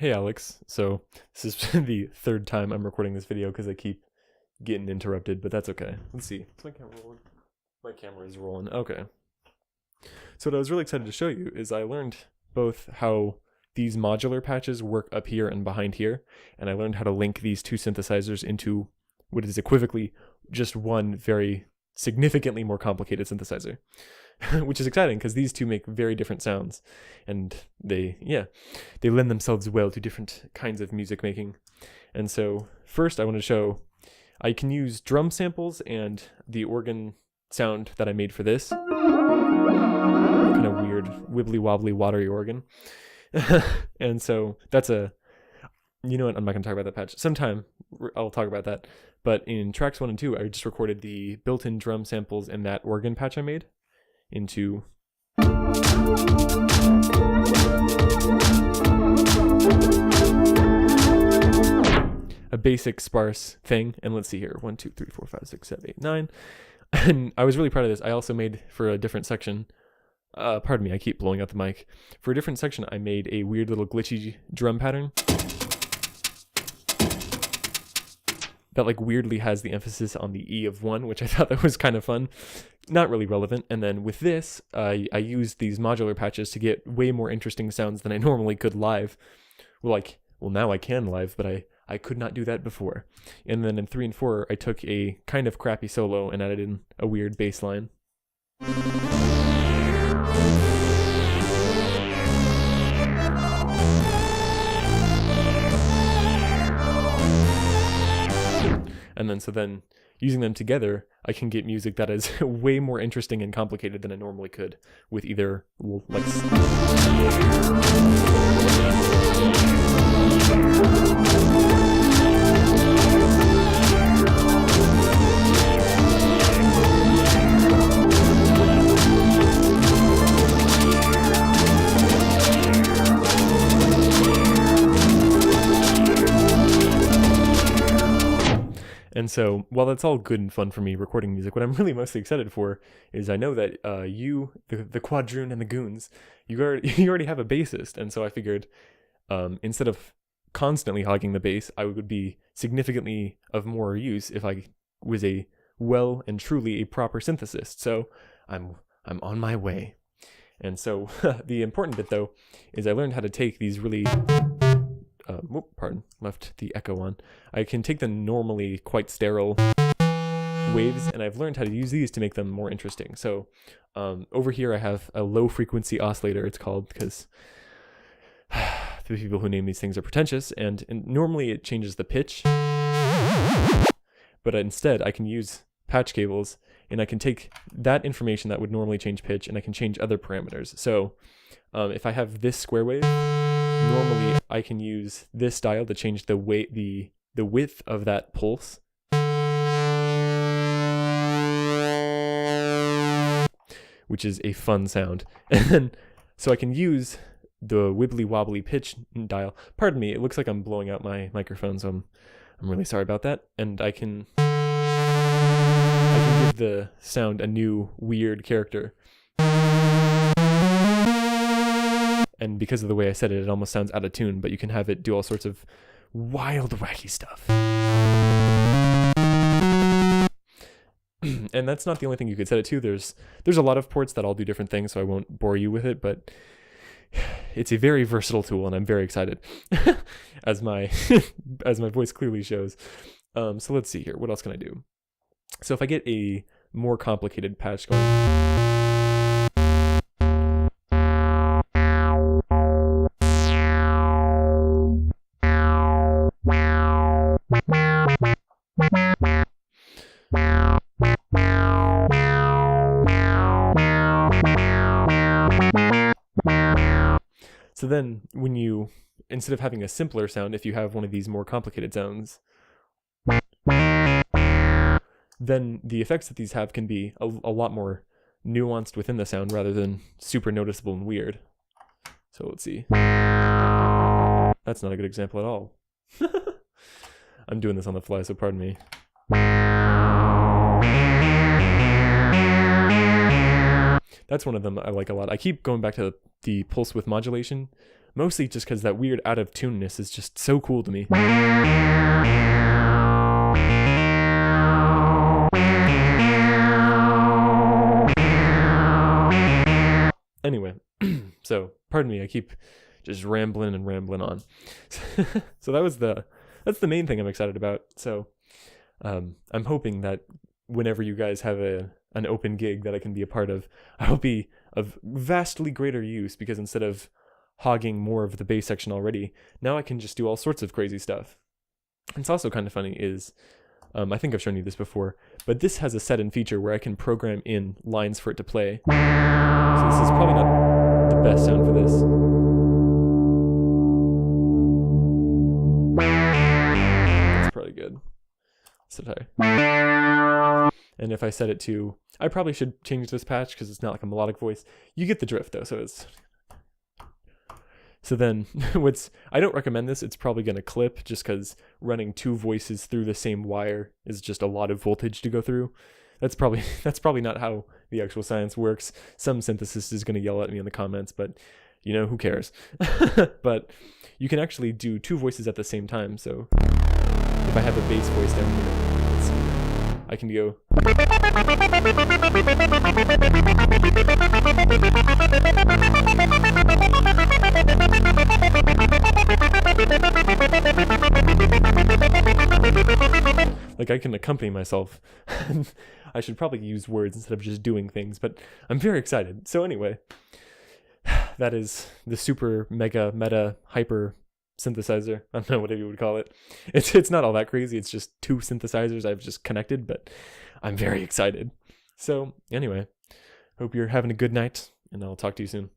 hey Alex, so this is the third time I'm recording this video because I keep getting interrupted, but that's okay. Let's see. Is my camera rolling? My camera is rolling. Okay. So what I was really excited to show you is I learned both how these modular patches work up here and behind here, and I learned how to link these two synthesizers into what is equivocally just one very significantly more complicated synthesizer, which is exciting because these two make very different sounds, and they lend themselves well to different kinds of music making. And so first I want to show I can use drum samples and the organ sound that I made for this kind of weird wibbly wobbly watery organ. And so that's a, you know what, I'm not going to talk about that patch. Sometime I'll talk about that. But in tracks 1 and 2, I just recorded the built-in drum samples and that organ patch I made into a basic sparse thing. And let's see here, 1, 2, 3, 4, 5, 6, 7, 8, 9. And I was really proud of this. I also made for a different section, pardon me, I keep blowing out the mic. For a different section, I made a weird little glitchy drum pattern that like weirdly has the emphasis on the E of 1, which I thought that was kind of fun. Not really relevant. And then with this, I used these modular patches to get way more interesting sounds than I normally could live. Well, now I can live, but I could not do that before. And then in 3 and 4, I took a kind of crappy solo and added in a weird bass line. And then so then using them together, I can get music that is way more interesting and complicated than I normally could with either like And so, while that's all good and fun for me recording music, what I'm really mostly excited for is I know that you, the Quadroon and the Goons, you already have a bassist, and so I figured instead of constantly hogging the bass, I would be significantly of more use if I was a well and truly a proper synthesist. So I'm on my way. And so the important bit though is I learned how to take these really left the echo on. I can take the normally quite sterile waves, and I've learned how to use these to make them more interesting. So over here I have a low frequency oscillator, it's called, because the people who name these things are pretentious, and normally it changes the pitch, but instead I can use patch cables and I can take that information that would normally change pitch and I can change other parameters. So if I have this square wave, normally I can use this dial to change the width of that pulse, which is a fun sound. And then so I can use the wibbly wobbly pitch dial. Pardon me, it looks like I'm blowing out my microphone, so I'm really sorry about that. And I can give the sound a new weird character. And because of the way I said it, it almost sounds out of tune, but you can have it do all sorts of wild, wacky stuff. And that's not the only thing you could set it to. There's a lot of ports that all do different things, so I won't bore you with it, but it's a very versatile tool, and I'm very excited, as my voice clearly shows. So let's see here. What else can I do? So if I get a more complicated patch going, so then when you, instead of having a simpler sound, if you have one of these more complicated sounds, then the effects that these have can be a lot more nuanced within the sound rather than super noticeable and weird. So let's see. That's not a good example at all. I'm doing this on the fly, so pardon me. That's one of them I like a lot. I keep going back to the pulse width modulation, mostly just because that weird out of tuneness is just so cool to me. Anyway, so pardon me, I keep just rambling and rambling on. So that's the main thing I'm excited about. So I'm hoping that whenever you guys have an open gig that I can be a part of, I'll be of vastly greater use, because instead of hogging more of the bass section already, now I can just do all sorts of crazy stuff. It's also kind of funny is, I think I've shown you this before, but this has a set-in feature where I can program in lines for it to play. So this is probably not the best sound for this. It's probably good. So high. And if I set it to, I probably should change this patch because it's not like a melodic voice. You get the drift though, so it's... So then, I don't recommend this, it's probably going to clip, just because running two voices through the same wire is just a lot of voltage to go through. That's probably not how the actual science works. Some synthesist is going to yell at me in the comments, but, you know, who cares? But you can actually do two voices at the same time, so if I have a bass voice down here, let's see, I can go... Like, I can accompany myself. I should probably use words instead of just doing things, but I'm very excited. So anyway, that is the super mega meta hyper synthesizer. I don't know, whatever you would call it. It's not all that crazy. It's just two synthesizers I've just connected, but I'm very excited. So anyway, hope you're having a good night, and I'll talk to you soon.